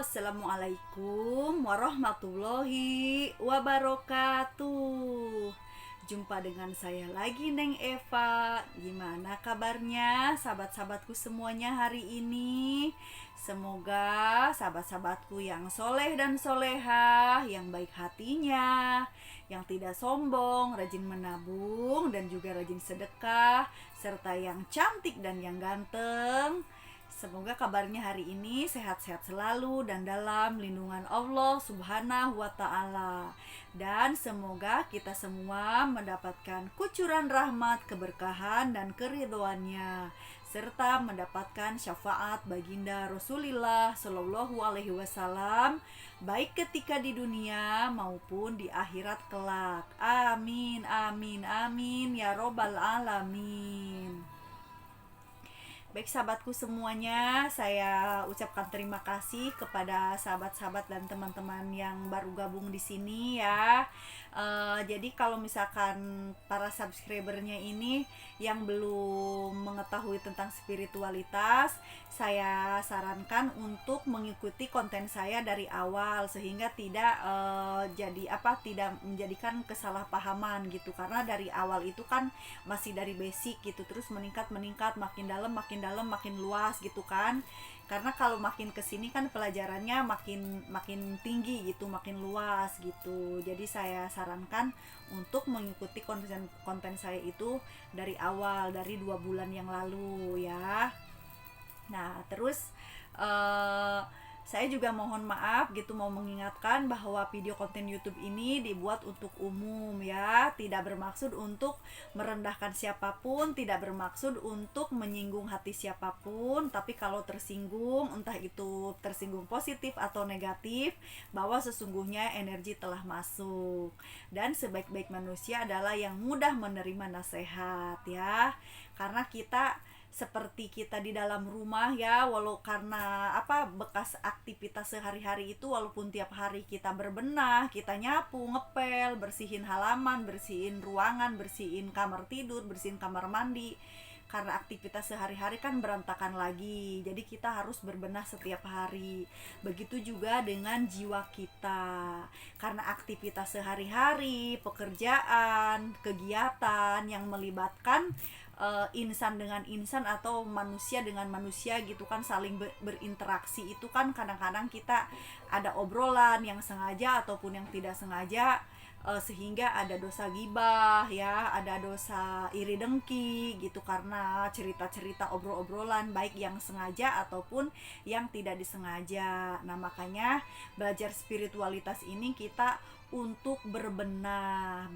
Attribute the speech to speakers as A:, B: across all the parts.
A: Assalamualaikum warahmatullahi wabarakatuh. Jumpa dengan saya lagi, Neng Eva. Gimana kabarnya sahabat-sahabatku semuanya hari ini? Semoga sahabat-sahabatku yang soleh dan solehah, yang baik hatinya, yang tidak sombong, rajin menabung dan juga rajin sedekah, serta yang cantik dan yang ganteng, semoga kabarnya hari ini sehat-sehat selalu dan dalam lindungan Allah Subhanahu wa Ta'ala. Dan semoga kita semua mendapatkan kucuran rahmat, keberkahan, dan keridhoannya, serta mendapatkan syafaat baginda Rasulullah Shallallahu Alaihi Wasallam, baik ketika di dunia maupun di akhirat kelak. Amin, amin, amin ya robbal alamin. Baik sahabatku semuanya, saya ucapkan terima kasih kepada sahabat-sahabat dan teman-teman yang baru gabung di sini ya. Jadi kalau misalkan para subscribernya ini yang belum mengetahui tentang spiritualitas, saya sarankan untuk mengikuti konten saya dari awal sehingga tidak tidak menjadikan kesalahpahaman gitu, karena dari awal itu kan masih dari basic gitu, terus meningkat makin luas gitu kan. Karena kalau makin kesini kan pelajarannya makin tinggi gitu, makin luas gitu. Jadi saya sarankan untuk mengikuti konten saya itu dari awal, dari 2 bulan yang lalu ya. Nah terus uh, saya juga mohon maaf gitu, mau mengingatkan bahwa video konten YouTube ini dibuat untuk umum ya, tidak bermaksud untuk merendahkan siapapun, tidak bermaksud untuk menyinggung hati siapapun. Tapi kalau tersinggung, entah itu tersinggung positif atau negatif, bahwa sesungguhnya energi telah masuk. Dan sebaik-baik manusia adalah yang mudah menerima nasihat ya, karena kita seperti kita di dalam rumah ya, walau karena bekas aktivitas sehari-hari itu, walaupun tiap hari kita berbenah, kita nyapu, ngepel, bersihin halaman, bersihin ruangan, bersihin kamar tidur, bersihin kamar mandi, karena aktivitas sehari-hari kan berantakan lagi. Jadi kita harus berbenah setiap hari. Begitu juga dengan jiwa kita. Karena aktivitas sehari-hari, pekerjaan, kegiatan yang melibatkan insan dengan insan atau manusia dengan manusia gitu kan, saling berinteraksi, itu kan kadang-kadang kita ada obrolan yang sengaja ataupun yang tidak sengaja, sehingga ada dosa gibah ya, ada dosa iri dengki gitu, karena cerita-cerita obrolan baik yang sengaja ataupun yang tidak disengaja. Nah makanya belajar spiritualitas ini kita untuk berbenah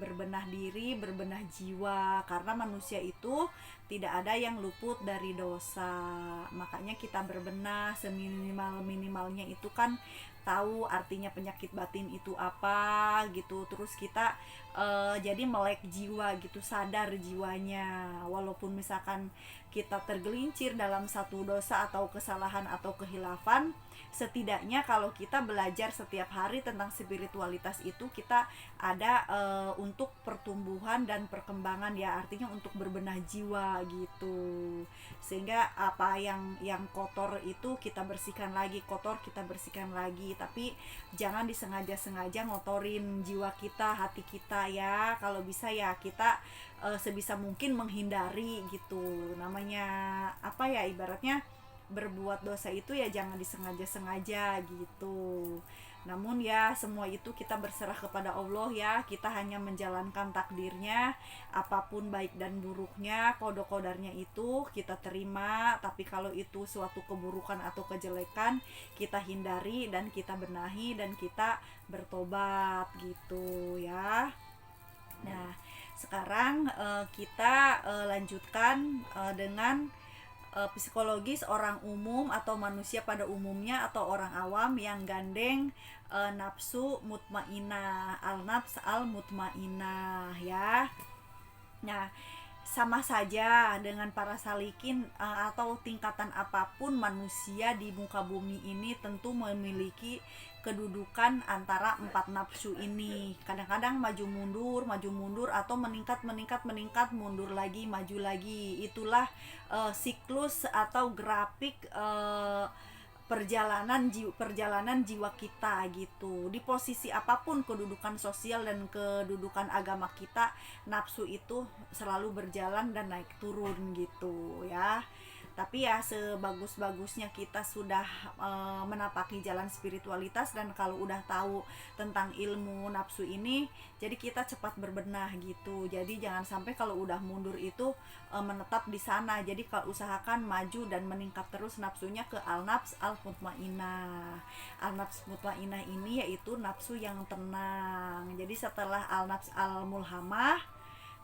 A: diri, berbenah jiwa, karena manusia itu tidak ada yang luput dari dosa. Makanya kita berbenah seminimal-minimalnya itu kan tahu artinya penyakit batin itu apa gitu. Terus kita jadi melek jiwa gitu, sadar jiwanya. Walaupun misalkan kita tergelincir dalam satu dosa atau kesalahan atau kehilafan, setidaknya kalau kita belajar setiap hari tentang spiritualitas itu, kita ada untuk pertumbuhan dan perkembangan ya, artinya untuk berbenah jiwa gitu, sehingga apa yang kotor itu kita bersihkan lagi, kotor kita bersihkan lagi. Tapi jangan disengaja-sengaja ngotorin jiwa kita, hati kita ya. Kalau bisa ya kita sebisa mungkin menghindari gitu. Namanya ibaratnya berbuat dosa itu ya jangan disengaja-sengaja gitu. Namun ya semua itu kita berserah kepada Allah ya. Kita hanya menjalankan takdirnya, apapun baik dan buruknya, qada-qadarnya itu kita terima. Tapi kalau itu suatu keburukan atau kejelekan, kita hindari dan kita benahi dan kita bertobat gitu ya. Nah sekarang kita lanjutkan dengan psikologis orang umum atau manusia pada umumnya atau orang awam yang gandeng nafsu mutmainah, al-nafs al-mutmainah ya. Nah, sama saja dengan para salikin atau tingkatan apapun manusia di muka bumi ini tentu memiliki kedudukan antara 4 nafsu ini. Kadang-kadang maju mundur atau meningkat, mundur lagi, maju lagi. Itulah siklus atau grafik perjalanan jiwa kita gitu. Di posisi apapun kedudukan sosial dan kedudukan agama kita, nafsu itu selalu berjalan dan naik turun gitu ya. Tapi ya sebagus-bagusnya kita sudah menapaki jalan spiritualitas, dan kalau udah tahu tentang ilmu nafsu ini, jadi kita cepat berbenah gitu. Jadi jangan sampai kalau udah mundur itu menetap di sana. Jadi kalau usahakan maju dan meningkat terus nafsunya ke al-nafs al-mutmainah. Al-nafs mutmainah ini yaitu nafsu yang tenang. Jadi setelah al-nafs al-mulhamah,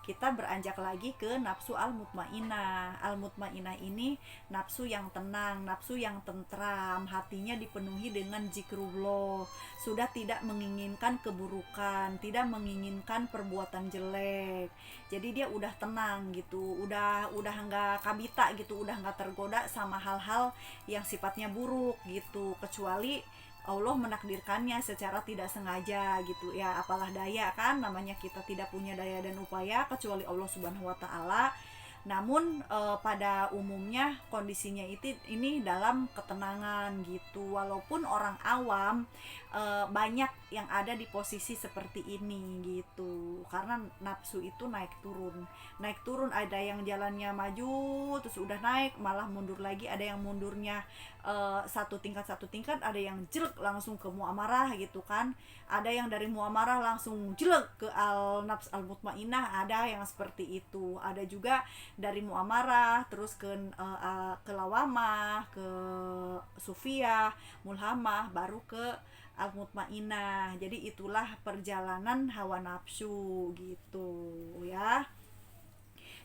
A: kita beranjak lagi ke nafsu al-mutmainah. Al-mutmainah ini nafsu yang tenang, nafsu yang tentram, hatinya dipenuhi dengan zikrullah, sudah tidak menginginkan keburukan, tidak menginginkan perbuatan jelek. Jadi dia udah tenang gitu, udah nggak kabita gitu, udah nggak tergoda sama hal-hal yang sifatnya buruk gitu, kecuali Allah menakdirkannya secara tidak sengaja gitu ya. Apalah daya kan, namanya kita tidak punya daya dan upaya kecuali Allah Subhanahu wa taala. Namun pada umumnya kondisinya ini dalam ketenangan gitu. Walaupun orang awam banyak yang ada di posisi seperti ini gitu. Karena nafsu itu naik turun. Naik turun, ada yang jalannya maju terus udah naik malah mundur lagi, ada yang mundurnya satu tingkat, ada yang jelek langsung ke muamarah gitu kan. Ada yang dari muamarah langsung jelek ke al-nafs al-mutmainah, ada yang seperti itu. Ada juga dari muamarah terus ke lawamah, ke sufiyah, mulhamah, baru ke al-mutmainah. Jadi itulah perjalanan hawa nafsu gitu ya.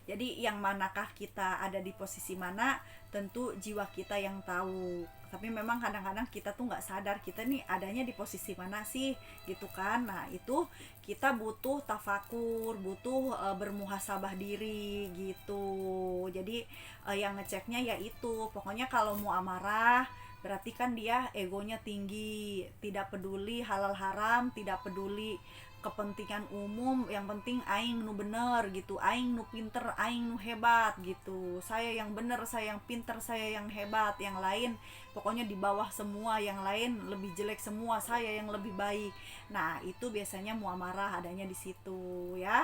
A: Jadi yang manakah kita ada di posisi mana, tentu jiwa kita yang tahu. Tapi memang kadang-kadang kita tuh nggak sadar kita nih adanya di posisi mana sih gitu kan. Nah itu kita butuh tafakur, butuh bermuhasabah diri gitu. Jadi yang ngeceknya yaitu pokoknya kalau mau amarah berarti kan dia egonya tinggi, tidak peduli halal haram, tidak peduli kepentingan umum, yang penting aing nu bener gitu, aing nu pinter, aing nu hebat gitu, saya yang bener, saya yang pinter, saya yang hebat, yang lain pokoknya di bawah semua, yang lain lebih jelek semua, saya yang lebih baik. Nah itu biasanya muamarah adanya di situ ya.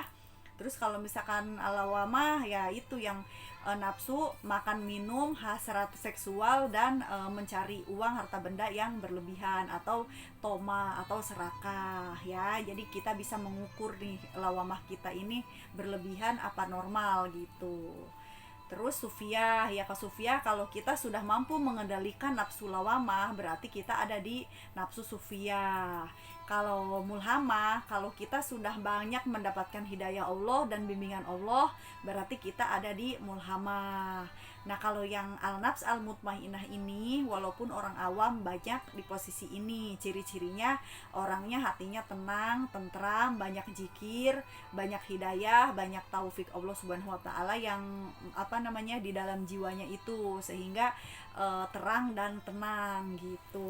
A: Terus kalau misalkan alawamah ya itu yang nafsu makan minum, hasrat seksual, dan mencari uang harta benda yang berlebihan atau toma atau serakah ya. Jadi kita bisa mengukur nih lawamah kita ini berlebihan apa normal gitu. Terus sufiyah, ya ke sufiyah kalau kita sudah mampu mengendalikan nafsu lawamah berarti kita ada di nafsu sufiyah. Kalau mulhamah, kalau kita sudah banyak mendapatkan hidayah Allah dan bimbingan Allah berarti kita ada di mulhamah. Nah kalau yang al-nafs al-mutmainah ini, walaupun orang awam banyak di posisi ini, ciri-cirinya orangnya hatinya tenang, tentram, banyak zikir, banyak hidayah, banyak taufik Allah Subhanahu wa taala yang di dalam jiwanya itu, sehingga terang dan tenang gitu.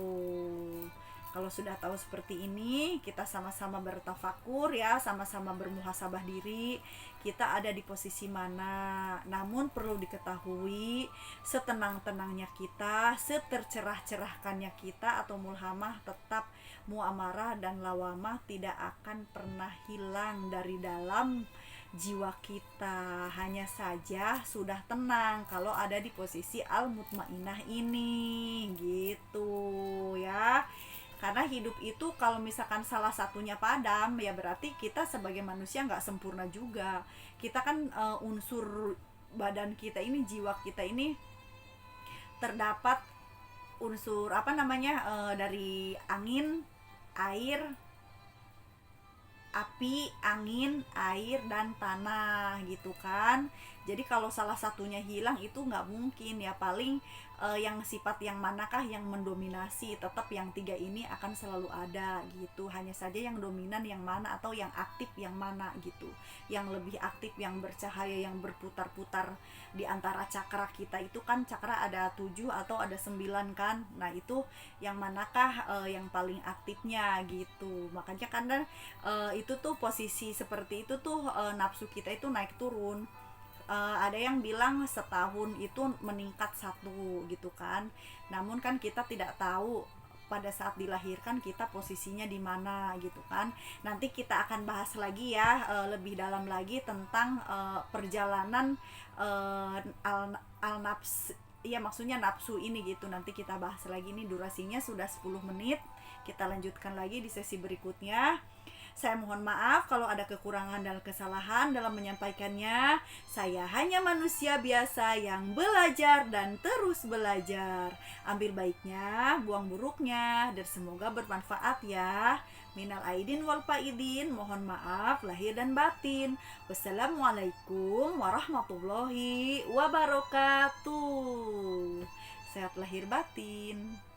A: Kalau sudah tahu seperti ini, kita sama-sama bertafakur ya, sama-sama bermuhasabah diri, kita ada di posisi mana. Namun perlu diketahui, setenang-tenangnya kita, setercerah-cerahkannya kita atau mulhamah, tetap muamarah dan lawamah tidak akan pernah hilang dari dalam jiwa kita. Hanya saja sudah tenang kalau ada di posisi al-mutmainah ini gitu ya. Karena hidup itu kalau misalkan salah satunya padam ya berarti kita sebagai manusia nggak sempurna juga. Kita kan unsur badan kita ini, jiwa kita ini terdapat unsur dari angin, air, api, angin, air, dan tanah gitu kan. Jadi kalau salah satunya hilang itu nggak mungkin ya, paling yang sifat yang manakah yang mendominasi, tetap yang tiga ini akan selalu ada gitu. Hanya saja yang dominan yang mana atau yang aktif yang mana gitu. Yang lebih aktif, yang bercahaya, yang berputar-putar di antara cakra kita itu kan, cakra ada 7 atau ada 9 kan. Nah itu yang manakah yang paling aktifnya gitu. Makanya karena itu tuh posisi seperti itu tuh nafsu kita itu naik turun. ada yang bilang setahun itu meningkat satu gitu kan. Namun kan kita tidak tahu pada saat dilahirkan kita posisinya di mana gitu kan. Nanti kita akan bahas lagi ya, lebih dalam lagi tentang perjalanan al nafs, iya maksudnya nafsu ini gitu. Nanti kita bahas lagi, nih durasinya sudah 10 menit. Kita lanjutkan lagi di sesi berikutnya. Saya mohon maaf kalau ada kekurangan dan kesalahan dalam menyampaikannya. Saya hanya manusia biasa yang belajar dan terus belajar. Ambil baiknya, buang buruknya, dan semoga bermanfaat ya. Minal aidin wal faidin, mohon maaf lahir dan batin. Wassalamualaikum warahmatullahi wabarakatuh. Sehat lahir batin.